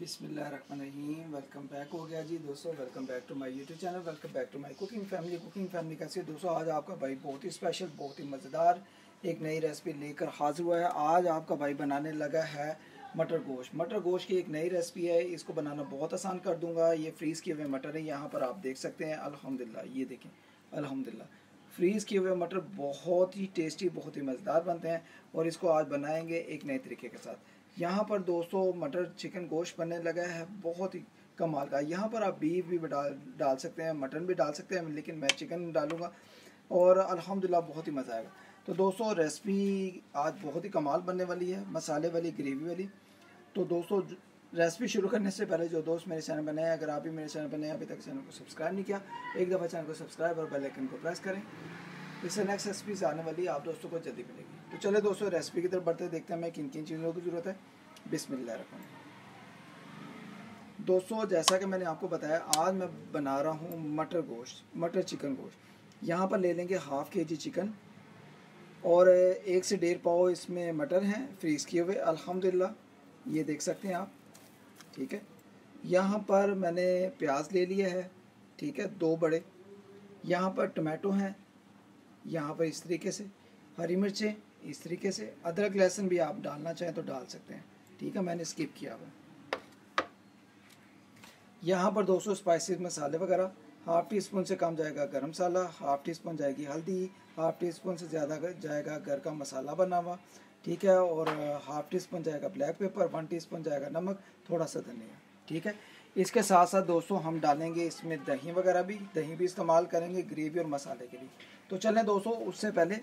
बिस्मिल्लाहिर्रहमानिर्रहीम। Welcome back हो गया जी दोस्तों। Welcome back to my YouTube channel. Welcome back to my cooking family कैसे दोस्तों। आज आपका भाई बहुत ही स्पेशल, बहुत ही मज़ेदार एक नई रेसिपी लेकर हाजिर हुआ है। आज आपका भाई बनाने लगा है मटर गोश्त। मटर गोश्त की एक नई रेसिपी है, इसको बनाना बहुत आसान कर दूंगा। ये फ्रीज़ किए हुए मटर है, यहाँ पर आप देख सकते हैं। अल्हम्दुलिल्लाह, ये देखें, अल्हम्दुलिल्लाह फ्रीज़ किए हुए मटर बहुत ही टेस्टी, बहुत ही मज़ेदार बनते हैं। और इसको आज बनाएंगे एक नए तरीके के साथ। यहाँ पर दोस्तों मटर चिकन गोश्त बनने लगा है, बहुत ही कमाल का। यहाँ पर आप बीफ भी डाल सकते हैं, मटन भी डाल सकते हैं, लेकिन मैं चिकन डालूँगा और अल्हम्दुलिल्लाह बहुत ही मज़ा आएगा। तो दोस्तों रेसिपी आज बहुत ही कमाल बनने वाली है, मसाले वाली, ग्रेवी वाली। तो दोस्तों रेसिपी शुरू करने से पहले जो दोस्त मेरे चैनल पर नए हैं, अगर आप भी मेरे चैनल पर नए अभी तक चैनल को सब्सक्राइब नहीं किया, एक दफ़ा चैनल को सब्सक्राइब और बेल आइकन को प्रेस करें। इससे नेक्स्ट रेसिपीज आने वाली आप दोस्तों को जल्दी मिलेगी। तो चले दोस्तों रेसिपी की तरफ बढ़ते देखते हैं हमें किन किन चीज़ों की ज़रूरत है। बिस्मिल्लाहिर्रहमानिर्रहीम। दोस्तों जैसा कि मैंने आपको बताया, आज मैं बना रहा हूँ मटर चिकन गोश्त। यहाँ पर ले लेंगे हाफ़ के जी चिकन और 1 से 1.5 पाव इसमें मटर हैं फ्रीज़ किए हुए, अल्हम्दुलिल्लाह ये देख सकते हैं आप। ठीक है, यहाँ पर मैंने प्याज ले लिया है, ठीक है, 2 बड़े। यहाँ पर टमाटो हैं, यहाँ पर इस तरीके से, हरी मिर्चें इस तरीके से, अदरक लहसुन भी आप डालना चाहें तो डाल सकते हैं, ठीक है, मैंने स्किप किया हुआ। यहाँ पर 200 स्पाइसेस मसाले वगैरह, हाफ़ टी स्पून से कम जाएगा गरम मसाला, हाफ़ टी स्पून जाएगी हल्दी, हाफ़ टी स्पून से ज़्यादा जाएगा घर का मसाला बना हुआ, ठीक है, और हाफ़ टी स्पून जाएगा ब्लैक पेपर, 1 टीस्पून जाएगा नमक, थोड़ा सा धनिया, ठीक है। इसके साथ साथ दोस्तों हम डालेंगे इसमें दही वगैरह भी, दही भी इस्तेमाल करेंगे ग्रेवी और मसाले के लिए। तो चलें दोस्तों, उससे पहले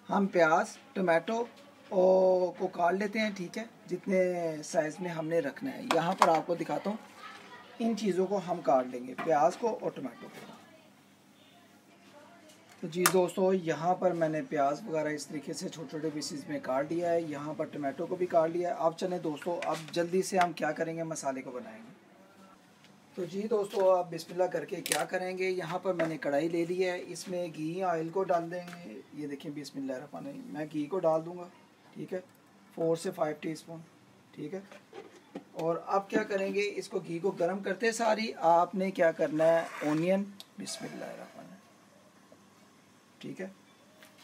हम प्याज टमाटो को काट लेते हैं, ठीक है, जितने साइज़ में हमने रखना है। यहाँ पर आपको दिखाता हूँ, इन चीज़ों को हम काट लेंगे, प्याज को और टमाटो को। तो जी दोस्तों यहाँ पर मैंने प्याज वगैरह इस तरीके से छोटे छोटे पीसेस में काट लिया है, यहाँ पर टमाटो को भी काट लिया है। अब चलें दोस्तों, अब जल्दी से हम क्या करेंगे, मसाले को बनाएंगे। तो जी दोस्तों आप बिस्मिल्लाह करके क्या करेंगे, यहाँ पर मैंने कढ़ाई ले ली है, इसमें घी ऑयल को डाल देंगे। ये देखिए बिस्मिल्लाहिर्रहमानिर्रहीम, मैं घी को डाल दूँगा, ठीक है, 4 से 5 टीस्पून, ठीक है। और अब क्या करेंगे, इसको घी को गर्म करते सारी आपने क्या करना है, ओनियन, बिस्मिल्लाहिर्रहमानिर्रहीम, ठीक है,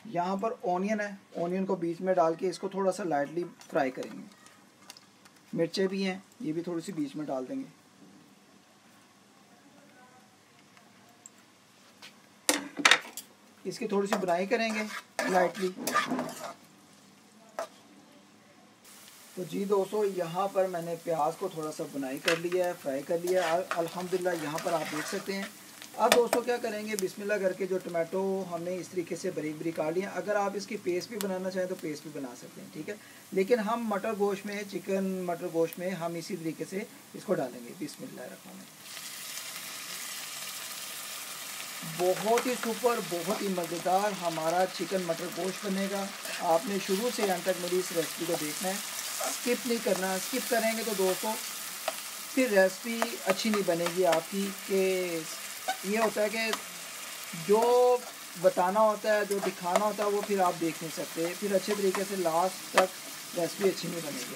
यहाँ पर ओनियन है, ओनियन को बीच में डाल के इसको थोड़ा सा लाइटली फ्राई करेंगे। मिर्चें भी हैं, ये भी थोड़ी सी बीच में डाल देंगे। इसकी थोड़ी सी बुनाई करेंगे लाइटली। तो जी दोस्तों यहाँ पर मैंने प्याज को थोड़ा सा बुनाई कर लिया है, फ्राई कर लिया है, अल्हम्दुलिल्लाह यहाँ पर आप देख सकते हैं। अब दोस्तों क्या करेंगे, बिस्मिल्लाह करके जो टमाटो हमने इस तरीके से बारीक बारीक काट लिया, अगर आप इसकी पेस्ट भी बनाना चाहें तो पेस्ट भी बना सकते हैं, ठीक है, लेकिन हम मटर गोश्त में, चिकन मटर गोश्त में हम इसी तरीके से इसको डालेंगे। बिस्मिल्लाहिर्रहमानिर्रहीम, बहुत ही सुपर, बहुत ही मज़ेदार हमारा चिकन मटर गोश्त बनेगा। आपने शुरू से अंत तक मेरी इस रेसिपी को देखना है, स्किप नहीं करना। स्किप करेंगे तो दोस्तों फिर रेसिपी अच्छी नहीं बनेगी आपकी। कि ये होता है कि जो बताना होता है, जो दिखाना होता है, वो फिर आप देख नहीं सकते, फिर अच्छे तरीके से लास्ट तक रेसिपी अच्छी नहीं बनेगी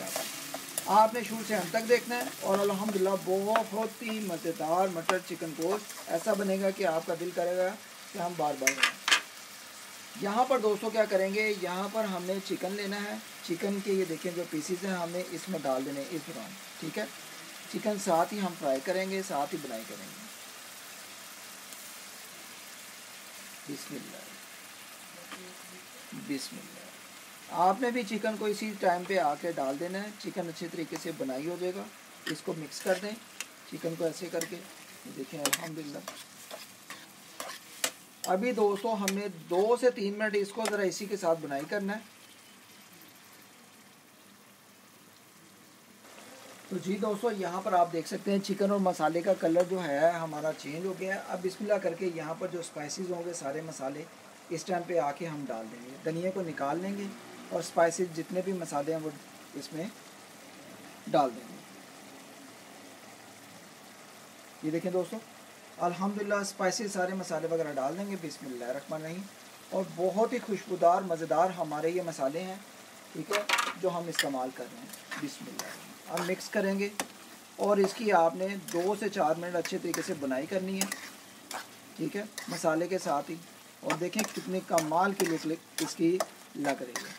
आपने शुरू से अंत तक देखना है। और अल्हम्दुलिल्लाह बहुत ही मज़ेदार मटर चिकन गोश्त ऐसा बनेगा कि आपका दिल करेगा कि हम बार बार बनाएं। यहाँ पर दोस्तों क्या करेंगे, यहाँ पर हमने चिकन लेना है, चिकन के ये देखें जो पीसीज हैं हमने इसमें डाल देने इस दौरान, ठीक है। चिकन साथ ही हम फ्राई करेंगे, साथ ही बुनाई करेंगे। बिस्मिल्लाह बिस्मिल्लाह। आपने भी चिकन को इसी टाइम पे आके डाल देना है, चिकन अच्छे तरीके से बनाई हो जाएगा। इसको मिक्स कर दें चिकन को ऐसे करके, देखें अल्हम्दुलिल्लाह। अभी दोस्तों हमें 2 से 3 मिनट इसको ज़रा इसी के साथ बुनाई करना है। तो जी दोस्तों यहाँ पर आप देख सकते हैं चिकन और मसाले का कलर जो है हमारा चेंज हो गया है। अब बिस्मिल्लाह करके यहाँ पर जो स्पाइसेस होंगे, सारे मसाले इस टाइम पे आके हम डाल देंगे। धनिया को निकाल लेंगे और स्पाइसेस जितने भी मसाले हैं वो इसमें डाल देंगे। ये देखें दोस्तों, अल्हम्दुलिल्लाह स्पाइसेस सारे मसाले वगैरह डाल देंगे। बिस्मिल्लाहिर्रहमानिर्रहीम। और बहुत ही खुशबूदार मज़ेदार हमारे ये मसाले हैं, ठीक है, जो हम इस्तेमाल कर रहे हैं। बिस्मिल्लाह। अब मिक्स करेंगे और इसकी आपने 2 से 4 मिनट अच्छे तरीके से बुनाई करनी है, ठीक है, मसाले के साथ ही। और देखें कितनी कमाल की लुक इसकी लग रही है।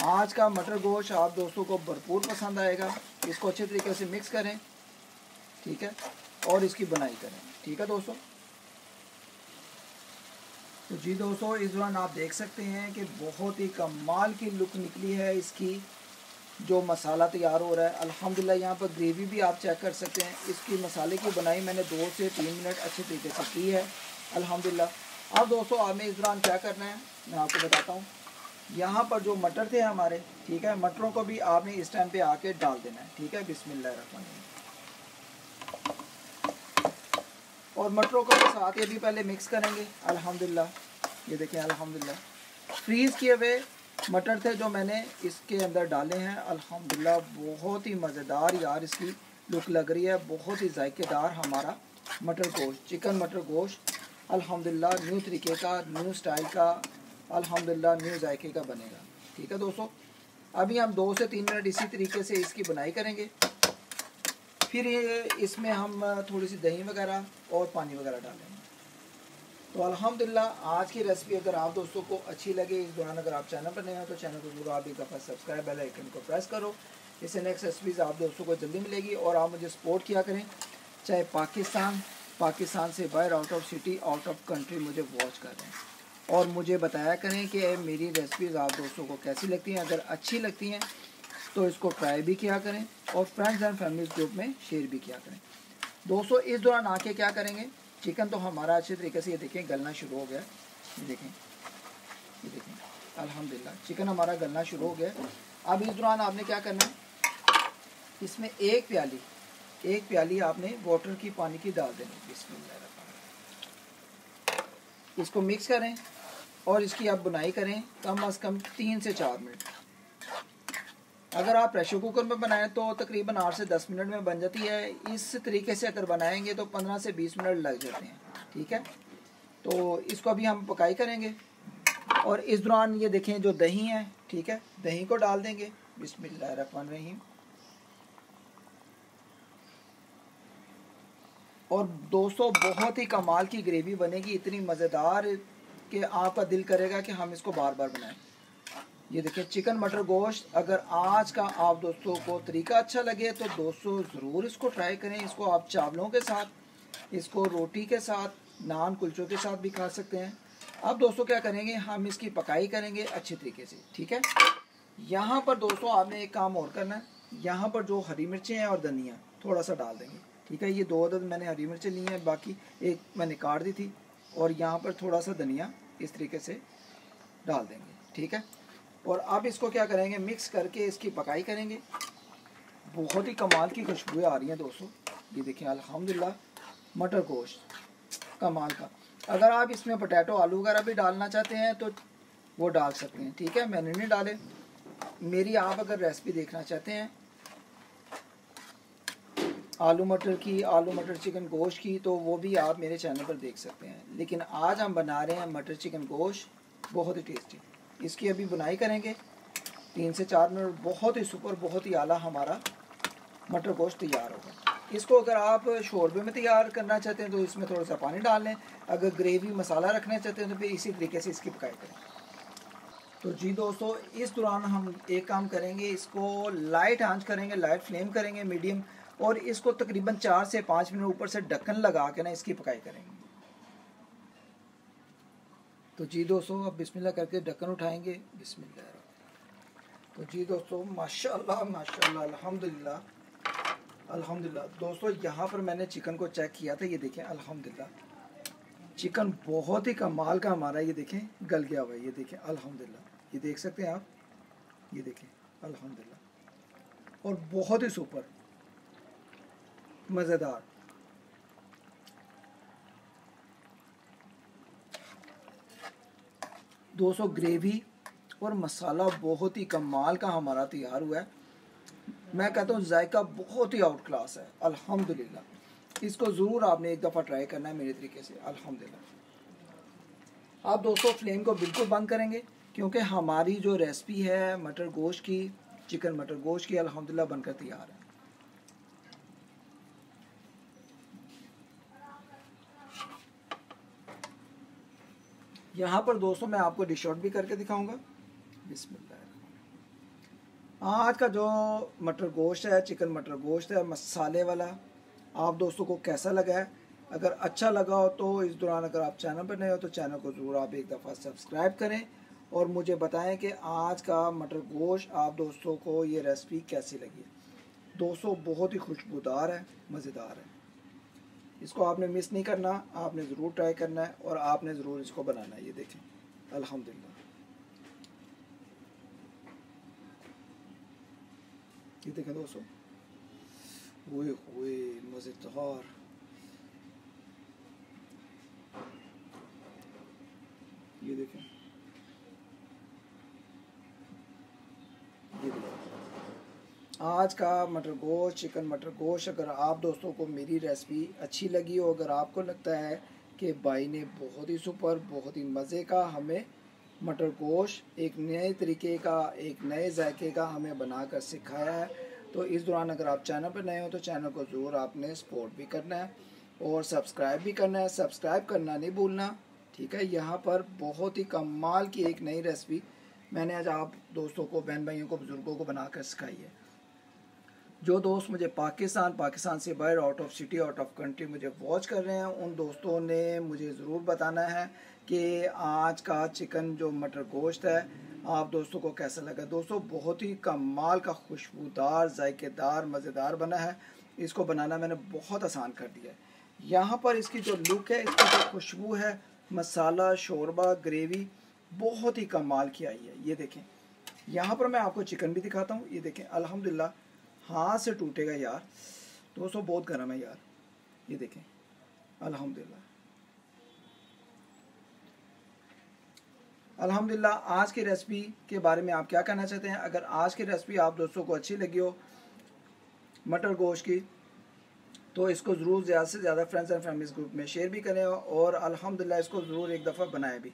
आज का मटर गोश्त आप दोस्तों को भरपूर पसंद आएगा। इसको अच्छे तरीके से मिक्स करें, ठीक है, और इसकी बुनाई करें, ठीक है दोस्तों। तो जी दोस्तों, इस दौरान आप देख सकते हैं कि बहुत ही कमाल की लुक निकली है इसकी। जो मसाला तैयार हो रहा है अल्हम्दुलिल्लाह, यहाँ पर ग्रेवी भी आप चेक कर सकते हैं। इसकी मसाले की बनाई मैंने 2 से 3 मिनट अच्छे तरीके से की है अल्हम्दुलिल्लाह। अब दोस्तों आपने इस दौरान क्या करना है मैं आपको बताता हूँ। यहाँ पर जो मटर थे हमारे, ठीक है, मटरों को भी आपने इस टाइम पे आके डाल देना है, ठीक है, बिस्मिल्लाहिर्रहमानिर्रहीम। और मटरों को साथ ही अभी पहले मिक्स करेंगे अल्हम्दुलिल्लाह। ये देखें अल्हम्दुलिल्लाह फ्रीज़ किए हुए मटर थे जो मैंने इसके अंदर डाले हैं अल्हम्दुलिल्लाह। बहुत ही मज़ेदार यार इसकी लुक लग रही है, बहुत ही जायकेदार हमारा मटर गोश्त, चिकन मटर गोश्त अल्हम्दुलिल्लाह न्यू तरीके का, न्यू स्टाइल का, अल्हम्दुलिल्लाह न्यू जायके का बनेगा, ठीक है दोस्तों। अभी हम 2 से 3 मिनट इसी तरीके से इसकी बुनाई करेंगे। फिर ये इसमें हम थोड़ी सी दही वगैरह और पानी वगैरह डालेंगे। तो अल्हम्दुलिल्लाह आज की रेसिपी अगर आप दोस्तों को अच्छी लगे, इस दौरान अगर आप चैनल पर नए हो तो चैनल को जरूर आप एक दफ़ा सब्सक्राइब, बेल आइकन को प्रेस करो। इससे नेक्स्ट रेसिपीज़ आप दोस्तों को जल्दी मिलेगी। और आप मुझे सपोर्ट किया करें, चाहे पाकिस्तान से बाहर, out of city, out of country मुझे वॉच कर रहे हैं। और मुझे बताया करें कि मेरी रेसिपीज़ आप दोस्तों को कैसी लगती हैं। अगर अच्छी लगती हैं तो इसको ट्राई भी किया करें और फ्रेंड्स एंड फैमिलीज ग्रुप में शेयर भी किया करें। दोस्तों इस दौरान आके क्या करेंगे, चिकन तो हमारा अच्छे तरीके से ये देखें गलना शुरू हो गया। ये देखें अल्हम्दुलिल्लाह चिकन हमारा गलना शुरू हो गया। अब इस दौरान आपने क्या करना है, इसमें एक प्याली आपने वाटर की, पानी की डाल देनी। बिस्मिल्लाह, इसको मिक्स करें और इसकी आप बुनाई करें कम से कम 3 से 4 मिनट। अगर आप प्रेशर कुकर में बनाएं तो तकरीबन 8 से 10 मिनट में बन जाती है। इस तरीके से अगर बनाएंगे तो 15 से 20 मिनट लग जाते हैं, ठीक है। तो इसको अभी हम पकाई करेंगे। और इस दौरान ये देखें जो दही है, ठीक है, दही को डाल देंगे। बिस्मिल्लाहिर्रहमानिर्रहीम। और दोस्तों बहुत ही कमाल की ग्रेवी बनेगी, इतनी मज़ेदार कि आपका दिल करेगा कि हम इसको बार बार बनाएं। ये देखिए चिकन मटर गोश्त। अगर आज का आप दोस्तों को तरीका अच्छा लगे तो दोस्तों ज़रूर इसको ट्राई करें। इसको आप चावलों के साथ, इसको रोटी के साथ, नान कुलचों के साथ भी खा सकते हैं। अब दोस्तों क्या करेंगे, हम इसकी पकाई करेंगे अच्छे तरीके से, ठीक है। यहाँ पर दोस्तों आपने एक काम और करना है, यहाँ पर जो हरी मिर्चें हैं और धनिया थोड़ा सा डाल देंगे, ठीक है। ये 2 अदद मैंने हरी मिर्चें ली हैं, बाकी एक मैंने काट दी थी। और यहाँ पर थोड़ा सा धनिया इस तरीके से डाल देंगे, ठीक है। और अब इसको क्या करेंगे, मिक्स करके इसकी पकाई करेंगे। बहुत ही कमाल की खुशबू आ रही है दोस्तों। ये देखिए अल्हम्दुलिल्लाह मटर गोश्त कमाल का। अगर आप इसमें पोटैटो, आलू वगैरह भी डालना चाहते हैं तो वो डाल सकते हैं, ठीक है। मैंने नहीं डाले। मेरी आप अगर रेसिपी देखना चाहते हैं आलू मटर चिकन गोश्त की, तो वो भी आप मेरे चैनल पर देख सकते हैं। लेकिन आज हम बना रहे हैं मटर चिकन गोश्त, बहुत ही टेस्टी। इसकी अभी बुनाई करेंगे 3 से 4 मिनट। बहुत ही सुपर, बहुत ही आला हमारा मटर गोश्त तैयार होगा। इसको अगर आप शोरबे में तैयार करना चाहते हैं तो इसमें थोड़ा सा पानी डाल लें। अगर ग्रेवी मसाला रखना चाहते हैं तो फिर इसी तरीके से इसकी पकाई करें। तो जी दोस्तों इस दौरान हम एक काम करेंगे, इसको लाइट आंच करेंगे, लाइट फ्लेम करेंगे मीडियम, और इसको तकरीबन 4 से 5 मिनट ऊपर से ढक्कन लगा के ना इसकी पकाई करेंगे। तो जी दोस्तों अब बिस्मिल्लाह करके ढक्कन उठाएंगे। बिस्मिल्लाह। तो जी दोस्तों माशाल्लाह माशाल्लाह अल्हम्दुलिल्लाह अल्हम्दुलिल्लाह। दोस्तों यहाँ पर मैंने चिकन को चेक किया था, ये देखें अल्हम्दुलिल्लाह चिकन बहुत ही कमाल का हमारा, ये देखें गल गया हुआ है। ये देखें अल्हम्दुलिल्लाह, ये देख सकते हैं आप, ये देखें अल्हम्दुलिल्लाह। और बहुत ही सुपर मज़ेदार। दोस्तों ग्रेवी और मसाला बहुत ही कमाल का हमारा तैयार हुआ है। मैं कहता हूँ जायका बहुत ही आउट क्लास है अल्हम्दुलिल्लाह। इसको ज़रूर आपने एक दफ़ा ट्राई करना है मेरे तरीके से अल्हम्दुलिल्लाह। आप दोस्तों फ्लेम को बिल्कुल बंद करेंगे क्योंकि हमारी जो रेसिपी है मटर गोश्त की, चिकन मटर गोश्त की, अल्हम्दुलिल्लाह बनकर तैयार है। यहाँ पर दोस्तों मैं आपको डिश आउट भी करके दिखाऊंगा। बिस्मिल्लाह। आज का जो मटर गोश्त है, चिकन मटर गोश्त है मसाले वाला, आप दोस्तों को कैसा लगा है? अगर अच्छा लगा हो तो इस दौरान अगर आप चैनल पर नए हो तो चैनल को ज़रूर आप एक दफ़ा सब्सक्राइब करें और मुझे बताएं कि आज का मटर गोश्त आप दोस्तों को ये रेसिपी कैसी लगी। दोस्तों बहुत ही खुशबूदार है, मज़ेदार है। इसको आपने मिस नहीं करना, आपने ज़रूर ट्राई करना है और आपने ज़रूर इसको बनाना है। ये देखें, अल्हम्दुलिल्लाह, ये देखें दोस्तों, हुए मज़ेदार। ये देखें, ये देखें आज का मटर गोश्त, चिकन मटर गोश्त। अगर आप दोस्तों को मेरी रेसिपी अच्छी लगी हो, अगर आपको लगता है कि भाई ने बहुत ही सुपर, बहुत ही मज़े का हमें मटर गोश्त एक नए तरीके का, एक नए जायके का हमें बनाकर सिखाया है, तो इस दौरान अगर आप चैनल पर नए हो तो चैनल को ज़रूर आपने सपोर्ट भी करना है और सब्सक्राइब भी करना है। सब्सक्राइब करना नहीं भूलना, ठीक है। यहाँ पर बहुत ही कमाल की एक नई रेसिपी मैंने आज आप दोस्तों को, बहन भाइयों को, बुज़ुर्गों को बनाकर सिखाई है। जो दोस्त मुझे पाकिस्तान से बाहर, out of city, out of country मुझे वॉच कर रहे हैं, उन दोस्तों ने मुझे ज़रूर बताना है कि आज का चिकन जो मटर गोश्त है आप दोस्तों को कैसा लगा। दोस्तों बहुत ही कमाल का, खुशबूदार, जायकेदार, मज़ेदार बना है। इसको बनाना मैंने बहुत आसान कर दिया है। यहाँ पर इसकी जो लुक है, इसकी जो खुशबू है, मसाला, शोरबा, ग्रेवी बहुत ही कमाल की आई है। ये देखें, यहाँ पर मैं आपको चिकन भी दिखाता हूँ। ये देखें, अल्हम्दुलिल्लाह, हाथ से टूटेगा यार दोस्तों, बहुत गर्म है यार। ये देखें, अल्हम्दुलिल्लाह, अल्हम्दुलिल्लाह। आज की रेसिपी के बारे में आप क्या कहना चाहते हैं? अगर आज की रेसिपी आप दोस्तों को अच्छी लगी हो मटर गोश्त की, तो इसको ज़रूर ज़्यादा से ज़्यादा फ्रेंड्स एंड फैमिलीज ग्रुप में शेयर भी करें और अल्हम्दुलिल्लाह इसको ज़रूर एक दफ़ा बनाएं भी।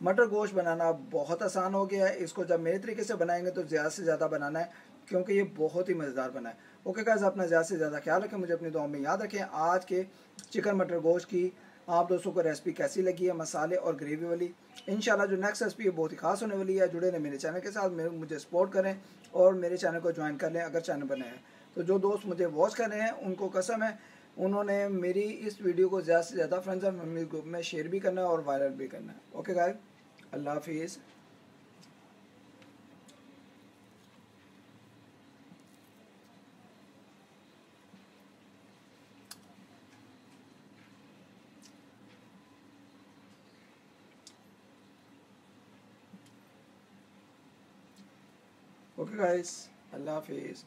मटर गोश्त बनाना बहुत आसान हो गया है। इसको जब मेरे तरीके से बनाएंगे तो ज़्यादा से ज़्यादा बनाना है, क्योंकि ये बहुत ही मज़ेदार बना है। ओके गाइस, अपना ज़्यादा से ज़्यादा ख्याल रखें, मुझे अपनी दुआ में याद रखें। आज के चिकन मटर गोश्त की आप दोस्तों को रेसिपी कैसी लगी है, मसाले और ग्रेवी वाली। इंशाल्लाह जो नेक्स्ट रेसिपी है बहुत ही खास होने वाली है। जुड़े रहें मेरे चैनल के साथ, मुझे सपोर्ट करें और मेरे चैनल को ज्वाइन कर लें अगर चैनल बने हैं। तो जो दोस्त मुझे वॉच कर रहे हैं उनको कसम है, उन्होंने मेरी इस वीडियो को ज़्यादा से ज़्यादा फ्रेंड्स एंड फैमिली ग्रुप में शेयर भी करना है और वायरल भी करना है। ओके गाइस, अल्लाह हाफिज़। ओके गाइस, अल्लाह हाफिज़।